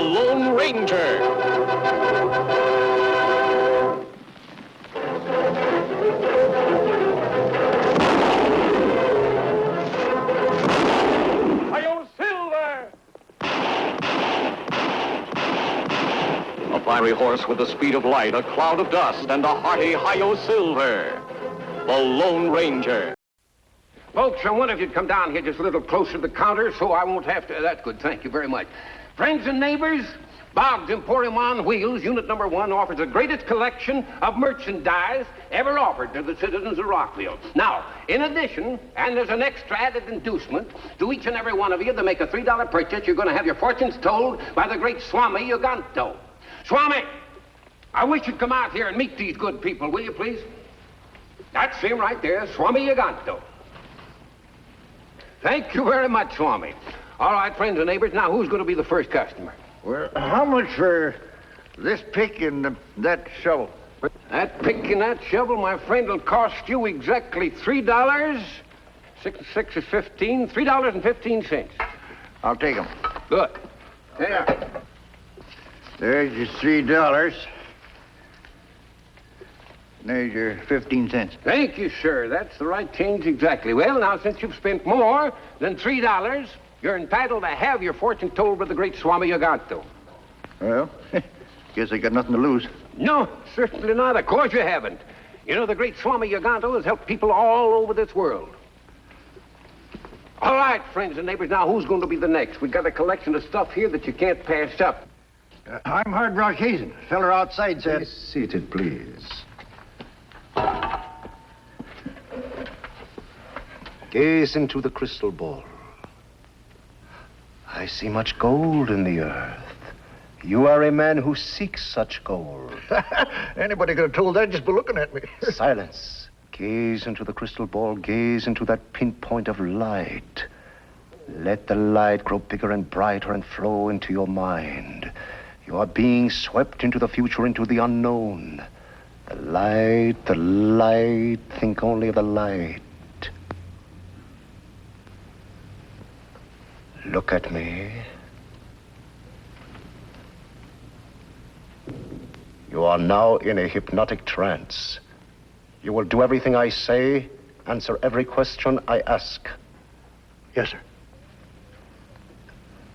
Lone Ranger. A fiery horse with the speed of light, a cloud of dust, and a hearty Hi-Yo Silver. The Lone Ranger. Folks, I wonder if you'd come down here just a little closer to the counter so I won't have to... That's good, thank you very much. Friends and neighbors, Boggs Emporium on Wheels, Unit Number 1, offers the greatest collection of merchandise ever offered to the citizens of Rockville. Now, in addition, and there's an extra added inducement, to each and every one of you that make a $3 purchase, you're going to have your fortunes told by the great Swami Yuganto. Swami, I wish you'd come out here and meet these good people, will you, please? That's him right there, Swami Yuganto. Thank you very much, Swami. All right, friends and neighbors, now who's going to be the first customer? Well, how much for this pick and that shovel? That pick and that shovel, my friend, will cost you exactly $3. 6 and 6 is 15. $3.15. I'll take them. Good. There. There's your $3. There's your 15 cents. Thank you, sir. That's the right change exactly. Well, now, since you've spent more than $3, you're entitled to have your fortune told by the great Swami Yuganto. Well, guess I got nothing to lose. No, certainly not. Of course you haven't. You know, the great Swami Yuganto has helped people all over this world. All right, friends and neighbors, now who's going to be the next? We've got a collection of stuff here that you can't pass up. I'm Hard Rock Hazen. Feller outside said... Be seated, please. Gaze into the crystal ball. I see much gold in the earth. You are a man who seeks such gold. Anybody could have told that just by looking at me. Silence. Gaze into the crystal ball. Gaze into that pinpoint of light. Let the light grow bigger and brighter and flow into your mind. You are being swept into the future, into the unknown. The light, think only of the light. Look at me. You are now in a hypnotic trance. You will do everything I say, answer every question I ask. Yes, sir.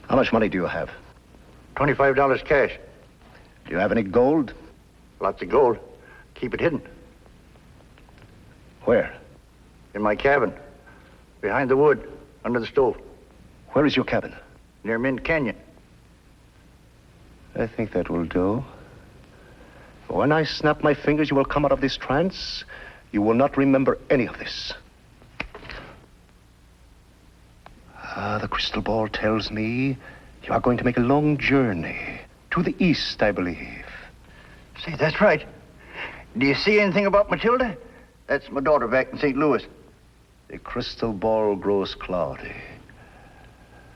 How much money do you have? $25 cash. Do you have any gold? Lots of gold. Keep it hidden. Where? In my cabin. Behind the wood. Under the stove. Where is your cabin? Near Mint Canyon. I think that will do. When I snap my fingers, you will come out of this trance. You will not remember any of this. The crystal ball tells me you are going to make a long journey to the east, I believe. Say, that's right. Do you see anything about Matilda? That's my daughter back in St. Louis. The crystal ball grows cloudy.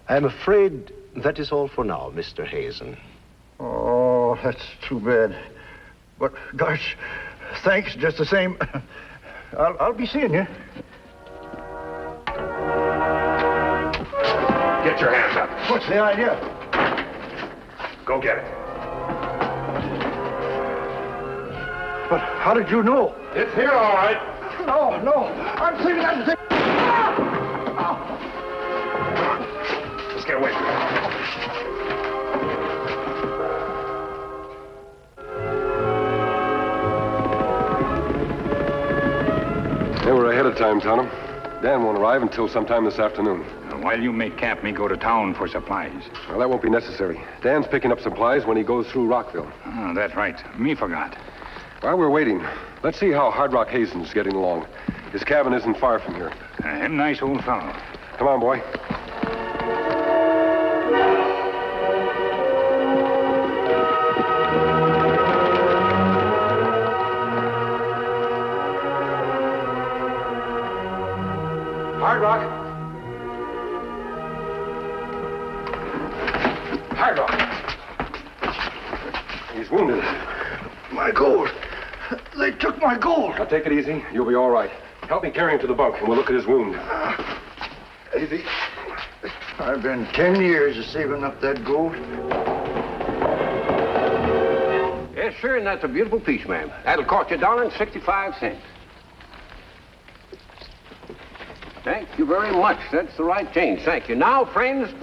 I'm afraid that is all for now, Mr. Hazen. Oh, that's too bad. But, gosh, thanks just the same. I'll be seeing you. Get your hands up. What's the idea? Go get it. But how did you know? It's here, all right. No. I'm thinking that's the thing. Let's get away from it. They were ahead of time, Tonham. Dan won't arrive until sometime this afternoon. While you make camp, me go to town for supplies. Well, that won't be necessary. Dan's picking up supplies when he goes through Rockville. Oh, that's right. Me forgot. While we're waiting, let's see how Hard Rock Hazen's getting along. His cabin isn't far from here. Him nice old fellow. Come on, boy. Hard Rock. Hard Rock. He's wounded. My gold. They took my gold. Now, take it easy. You'll be all right. Help me carry him to the bunk, and we'll look at his wound. Easy. I've been 10 years of saving up that gold. Yes, sir, and that's a beautiful piece, ma'am. That'll cost you $1.65. Thank you very much. That's the right change. Thank you. Now, friends...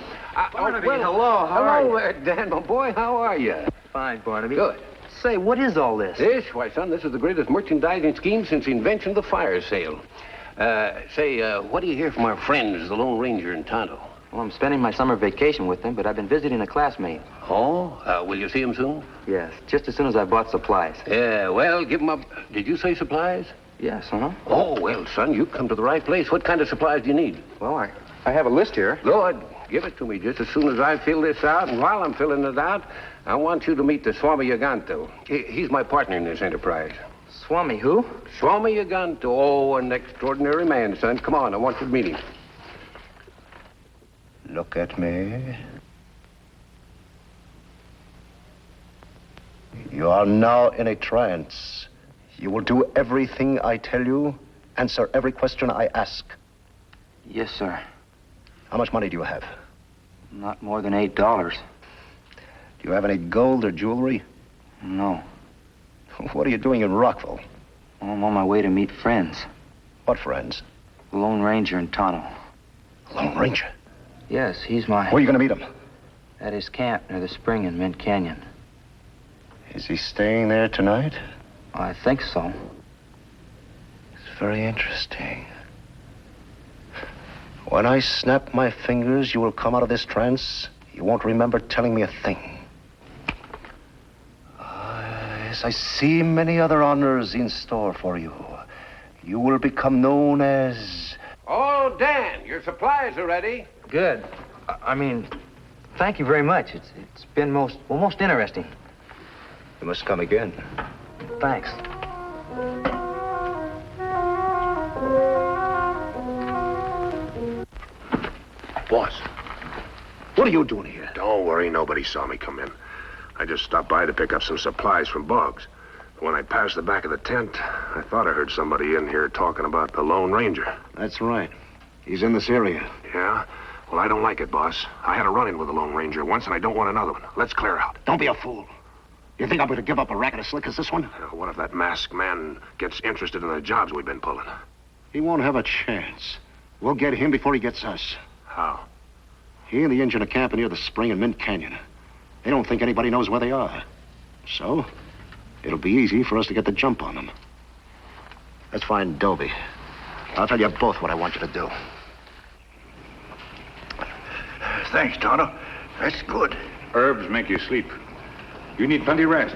Barnaby, hello. How are you? Hello, Dan, my boy. How are you? Fine, Barnaby. Good. Say, what is all this? Why, son, this is the greatest merchandising scheme since the invention of the fire sale. What do you hear from our friends, the Lone Ranger and Tonto? Well, I'm spending my summer vacation with them, but I've been visiting a classmate. Oh? Will you see him soon? Yes, just as soon as I bought supplies. Yeah, well, give him up. Did you say supplies? Yes, huh? Oh, well, son, you've come to the right place. What kind of supplies do you need? Well, I have a list here. Lord, give it to me just as soon as I fill this out. And while I'm filling it out, I want you to meet the Swami Yaganto. He's my partner in this enterprise. Swami who? Swami Yaganto. Oh, an extraordinary man, son. Come on, I want you to meet him. Look at me. You are now in a trance. You will do everything I tell you, answer every question I ask. Yes, sir. How much money do you have? Not more than $8. Do you have any gold or jewelry? No. What are you doing in Rockville? I'm on my way to meet friends. What friends? The Lone Ranger and Tonto. Lone Ranger? Yes, he's my... Where are you going to meet him? At his camp near the spring in Mint Canyon. Is he staying there tonight? I think so. It's very interesting. When I snap my fingers, you will come out of this trance. You won't remember telling me a thing. Yes, I see many other honors in store for you. You will become known as... Oh, Dan, your supplies are ready. Good. I mean, thank you very much. It's been most interesting. You must come again. Thanks. Boss, What are you doing here? don't worry, nobody saw me come in. I just stopped by to pick up some supplies from Boggs. When I passed the back of the tent, I thought I heard somebody in here talking about the Lone Ranger. That's right. He's in this area. Yeah? Well, I don't like it, boss. I had a run-in with the Lone Ranger once, and I don't want another one. Let's clear out. Don't be a fool. You think I'm going to give up a racket as slick as this one? What if that masked man gets interested in the jobs we've been pulling? He won't have a chance. We'll get him before he gets us. How? He and the Indian are camping near the spring in Mint Canyon. They don't think anybody knows where they are. So, it'll be easy for us to get the jump on them. Let's find Dobie. I'll tell you both what I want you to do. Thanks, Tonto. That's good. Herbs make you sleep. You need plenty rest.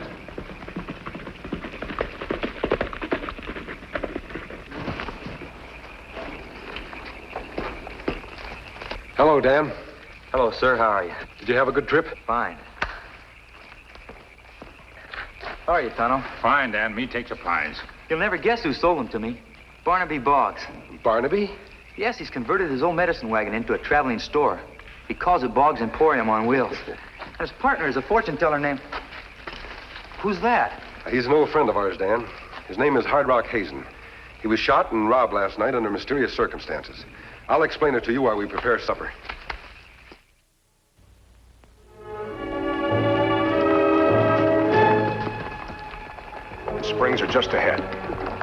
Hello, Dan. Hello, sir. How are you? Did you have a good trip? Fine. How are you, Tonto? Fine, Dan. Me take supplies. You'll never guess who sold them to me. Barnaby Boggs. Barnaby? Yes, he's converted his old medicine wagon into a traveling store. He calls it Boggs Emporium on wheels. And his partner is a fortune teller named... Who's that? He's an old friend of ours, Dan. His name is Hard Rock Hazen. He was shot and robbed last night under mysterious circumstances. I'll explain it to you while we prepare supper. The springs are just ahead.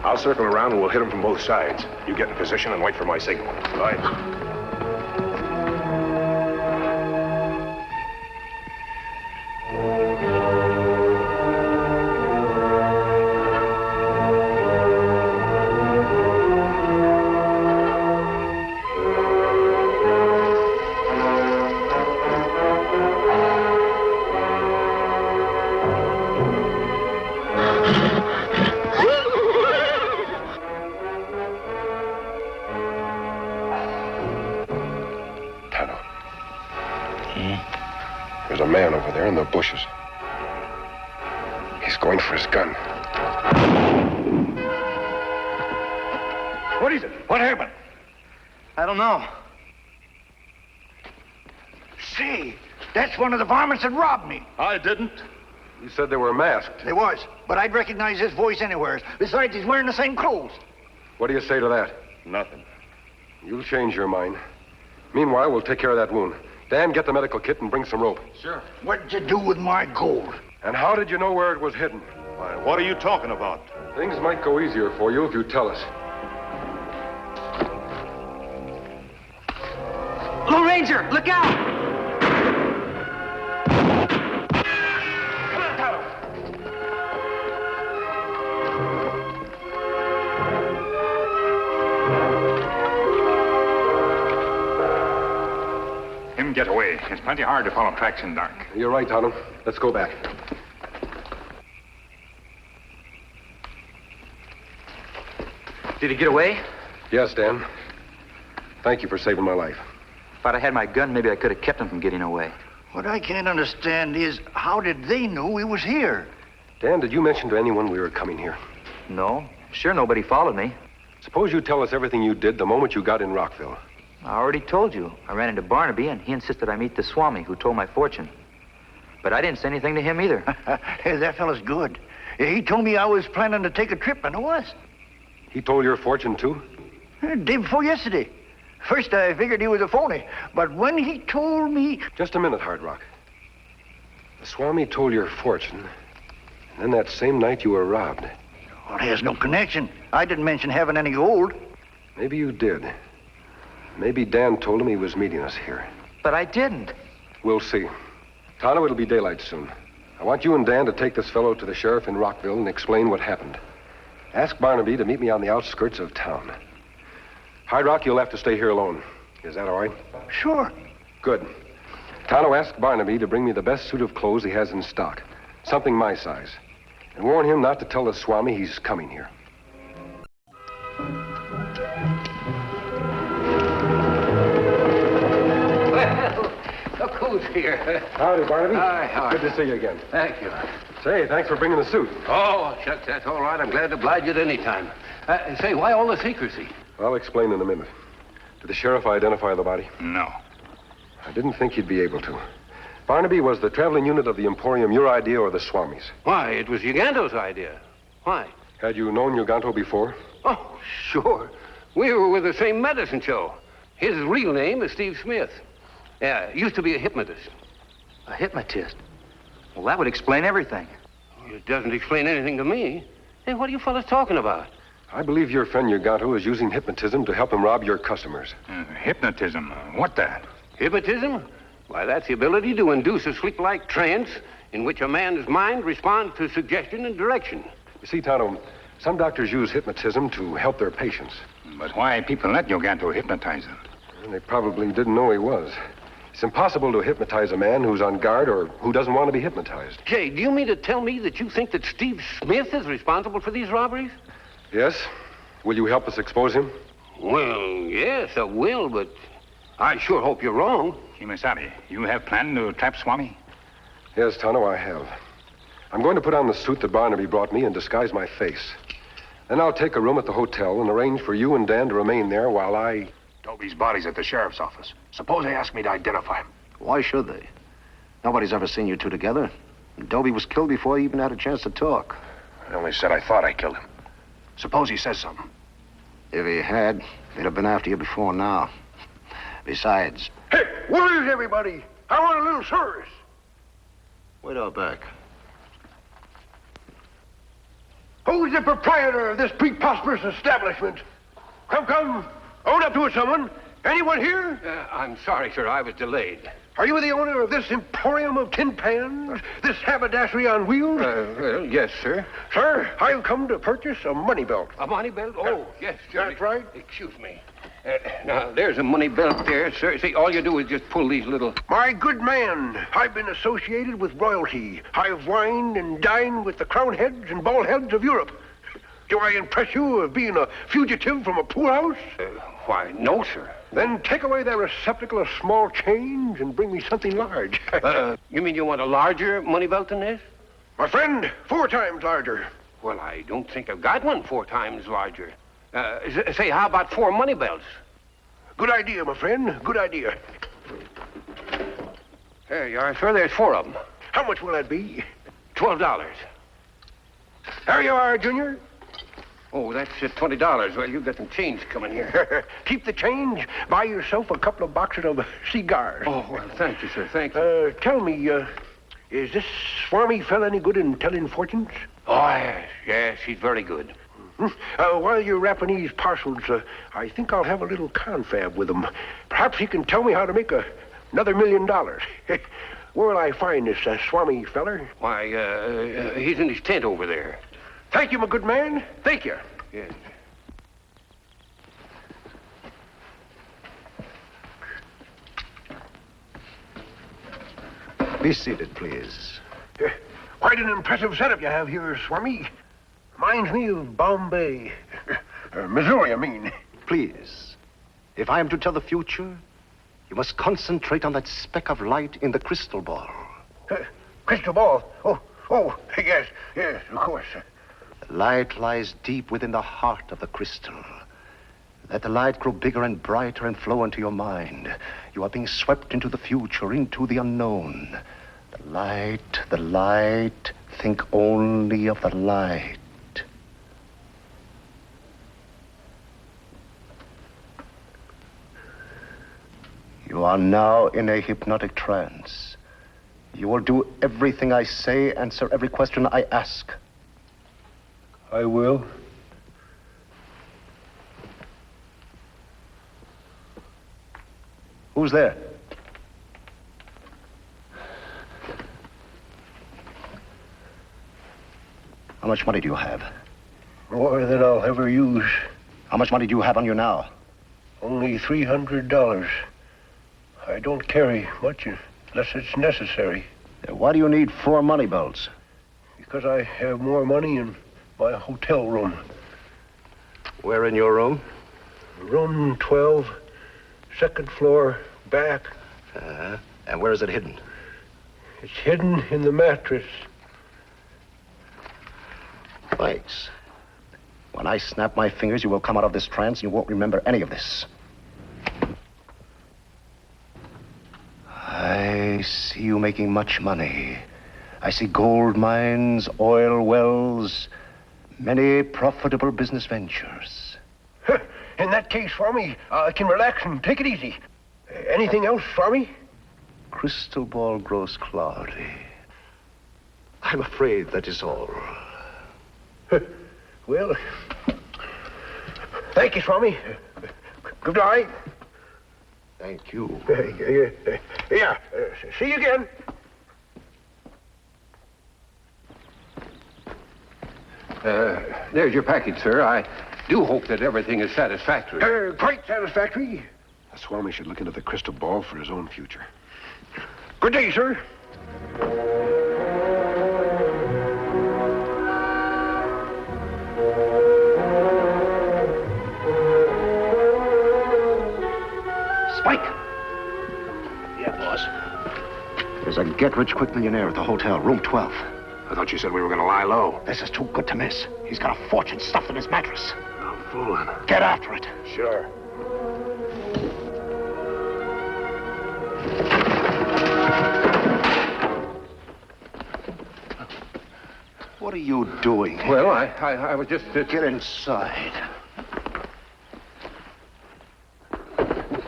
I'll circle around and we'll hit them from both sides. You get in position and wait for my signal. Right. There's a man over there in the bushes. He's going for his gun. What is it? What happened? I don't know. Say, that's one of the varmints that robbed me. I didn't. You said they were masked. They was, but I'd recognize his voice anywhere. Besides, he's wearing the same clothes. What do you say to that? Nothing. You'll change your mind. Meanwhile, we'll take care of that wound. Dan, get the medical kit and bring some rope. What'd you do with my gold? And how did you know where it was hidden? Why, what are you talking about? Things might go easier for you if you tell us. Lone Ranger, look out! Come on, Tonto. Him get away. It's plenty hard to follow tracks in dark. You're right, Tonto. Let's go back. Did he get away? Yes, Dan. Thank you for saving my life. If I'd have had my gun, maybe I could have kept him from getting away. What I can't understand is, how did they know we was here? Dan, did you mention to anyone we were coming here? No. Sure, nobody followed me. Suppose you tell us everything you did the moment you got in Rockville. I already told you. I ran into Barnaby, and he insisted I meet the Swami, who told my fortune. But I didn't say anything to him either. Hey, that fella's good. He told me I was planning to take a trip, and I was. He told your fortune, too? Day before yesterday. First, I figured he was a phony, but when he told me... Just a minute, Hard Rock. The Swami told your fortune, and then that same night you were robbed. Well, there's no connection. I didn't mention having any gold. Maybe you did. Maybe Dan told him he was meeting us here. But I didn't. We'll see. Tonto, it'll be daylight soon. I want you and Dan to take this fellow to the sheriff in Rockville and explain what happened. Ask Barnaby to meet me on the outskirts of town. Hard Rock, you'll have to stay here alone. Is that all right? Sure. Good. Tonto, ask Barnaby to bring me the best suit of clothes he has in stock. Something my size. And warn him not to tell the Swami he's coming here. Well, look who's here. Howdy, Barnaby. Hi, how are Good to see you again. Thank you. Say, thanks for bringing the suit. Oh, shucks, that's all right. I'm glad to oblige you at any time. Say, why all the secrecy? I'll explain in a minute. Did the sheriff identify the body? No. I didn't think he'd be able to. Barnaby, was the traveling unit of the Emporium your idea or the Swami's? Why, it was Uganto's idea. Why? Had you known Uganto before? Oh, sure. We were with the same medicine show. His real name is Steve Smith. Yeah, used to be a hypnotist. A hypnotist? Well, that would explain everything. It doesn't explain anything to me. Hey, what are you fellas talking about? I believe your friend Uganto is using hypnotism to help him rob your customers. Hypnotism? What that? Hypnotism? Why, that's the ability to induce a sleep-like trance in which a man's mind responds to suggestion and direction. You see, Tonto, some doctors use hypnotism to help their patients. But why people let Uganto hypnotize them? And they probably didn't know he was. It's impossible to hypnotize a man who's on guard or who doesn't want to be hypnotized. Jay, do you mean to tell me that you think that Steve Smith is responsible for these robberies? Yes? Will you help us expose him? Well, yes, I will, but I sure hope you're wrong. Kimasabi, you have planned to trap Swami? Yes, Tonto, I have. I'm going to put on the suit that Barnaby brought me and disguise my face. Then I'll take a room at the hotel and arrange for you and Dan to remain there while I... Dobie's body's at the sheriff's office. Suppose they ask me to identify him. Why should they? Nobody's ever seen you two together. Dobie was killed before he even had a chance to talk. I only said I thought I killed him. Suppose he says something. If he had, they'd have been after you before now. Besides... Hey, where is everybody? I want a little service. Wait out back. Who's the proprietor of this preposterous establishment? Come. Own up to it, someone. Anyone here? I'm sorry, sir. I was delayed. Are you the owner of this emporium of tin pans? This haberdashery on wheels? Well, yes, sir. Sir, I've come to purchase a money belt. A money belt? Oh, yes, sir. That's right. Excuse me. Now, there's a money belt there, sir. See, all you do is just pull these little... My good man, I've been associated with royalty. I've wined and dined with the crown heads and bald heads of Europe. Do I impress you of being a fugitive from a poorhouse? Why, no, sir. Then take away that receptacle of small change and bring me something large. You mean you want a larger money belt than this? My friend, 4 times larger. Well, I don't think I've got one 4 times larger. Say, how about 4 money belts? Good idea, my friend. Good idea. There you are, sir. There's 4 of them. How much will that be? $12. There you are, Junior. Oh, that's $20. Well, you've got some change coming here. Keep the change. Buy yourself a couple of boxes of cigars. Oh, well, thank you, sir. Thank you. Tell me, Is this Swami fella any good in telling fortunes? Oh, yes, he's very good. While you're wrapping these parcels, I think I'll have a little confab with him. Perhaps he can tell me how to make another $1 million. Where will I find this Swami feller? Why, he's in his tent over there. Thank you, my good man. Thank you. Yes. Be seated, please. Quite an impressive setup you have here, Swami. Reminds me of Bombay. Missouri, I mean. Please. If I am to tell the future, you must concentrate on that speck of light in the crystal ball. Crystal ball? Oh, yes, of course. The light lies deep within the heart of the crystal. Let the light grow bigger and brighter and flow into your mind. You are being swept into the future, into the unknown. The light. Think only of the light. You are now in a hypnotic trance. You will do everything I say, answer every question I ask. I will. Who's there? How much money do you have? More than I'll ever use. How much money do you have on you now? Only $300. I don't carry much unless it's necessary. Why do you need 4 money belts? Because I have more money in my hotel room. Where in your room? Room 12, second floor, back. And where is it hidden? It's hidden in the mattress. Thanks. When I snap my fingers, you will come out of this trance and you won't remember any of this. I see you making much money. I see gold mines, oil wells, many profitable business ventures. In that case, Swami, I can relax and take it easy. Anything else, Swami? Crystal ball grows cloudy. I'm afraid that is all. Well, thank you, Swami. Good night. Thank you. Yeah, see you again. There's your package, sir. I do hope that everything is satisfactory. Quite satisfactory. The Swami should look into the crystal ball for his own future. Good day, sir. Spike! Yeah, boss. There's a get-rich-quick millionaire at the hotel, room 12. I thought you said we were going to lie low. This is too good to miss. He's got a fortune stuffed in his mattress. I'm fooling. Get after it. Sure. What are you doing? Well, I was just... Get inside.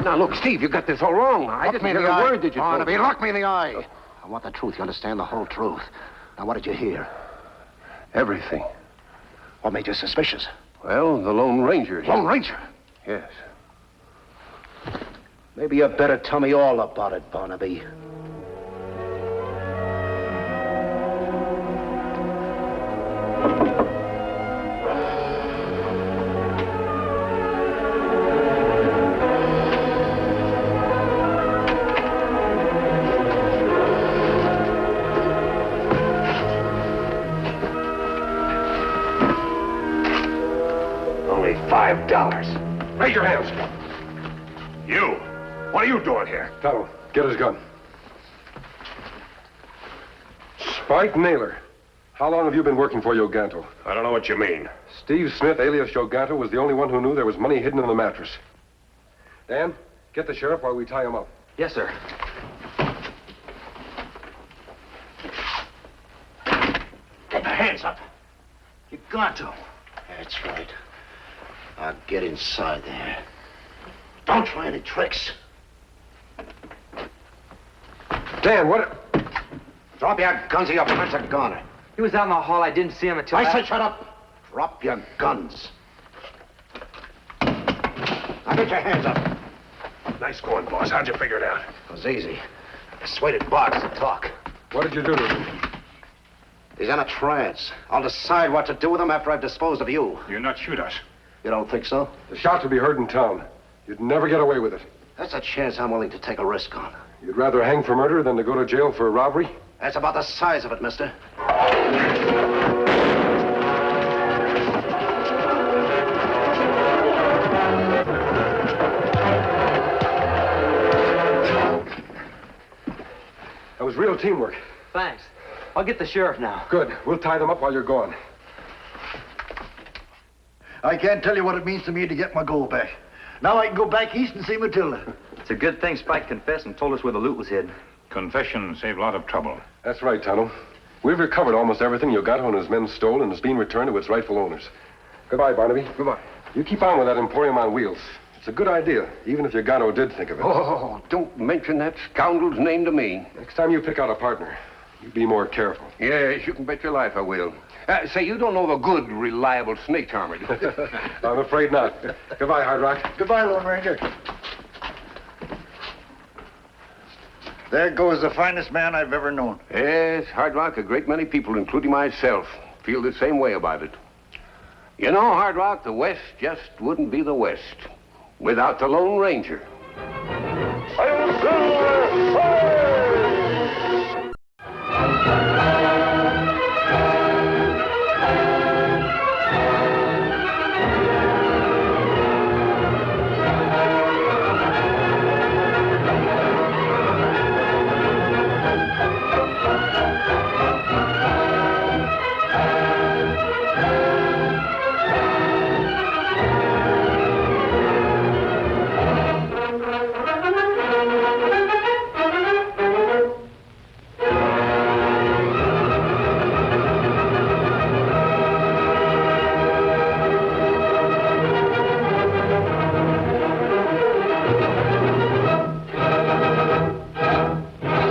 Now, look, Steve, you got this all wrong. I didn't hear a word that you told Barnaby, me. look me in the eye. I want the truth. You understand the whole truth. Now, what did you hear? Everything. What made you suspicious? Well, the Lone Ranger. Lone Ranger? Yes. Maybe you better tell me all about it, Barnaby. Only $5. Raise your hands. You. What are you doing here? Tonto, get his gun. Spike Naylor. How long have you been working for Yoganto? I don't know what you mean. Steve Smith, alias Yoganto, was the only one who knew there was money hidden in the mattress. Dan, get the sheriff while we tie him up. Yes, sir. Get your hands up. You got to. That's right. Now get inside there. Don't try any tricks. Dan, what... Drop your guns or you'll punch a gun. He was out in the hall. I didn't see him until I said shut up. Drop your guns. Now get your hands up. Nice going, boss. How'd you figure it out? It was easy. I persuaded Boggs to talk. What did you do to him? He's in a trance. I'll decide what to do with him after I've disposed of you. You'll not shoot us. You don't think so? The shots would be heard in town. You'd never get away with it. That's a chance I'm willing to take a risk on. You'd rather hang for murder than to go to jail for robbery? That's about the size of it, mister. That was real teamwork. Thanks. I'll get the sheriff now. Good. We'll tie them up while you're gone. I can't tell you what it means to me to get my gold back. Now I can go back east and see Matilda. It's a good thing Spike confessed and told us where the loot was hid. Confession saved a lot of trouble. That's right, Tonto. We've recovered almost everything Yogato and his men stole, and it's being returned to its rightful owners. Goodbye, Barnaby. Goodbye. You keep on with that Emporium on wheels. It's a good idea, even if Yogato did think of it. Oh, don't mention that scoundrel's name to me. Next time you pick out a partner, you be more careful. Yes, you can bet your life I will. Say, you don't know of a good, reliable snake charmer, do you? I'm afraid not. Goodbye, Hard Rock. Goodbye, Lone Ranger. There goes the finest man I've ever known. Yes, Hard Rock, a great many people, including myself, feel the same way about it. You know, Hard Rock, the West just wouldn't be the West without the Lone Ranger.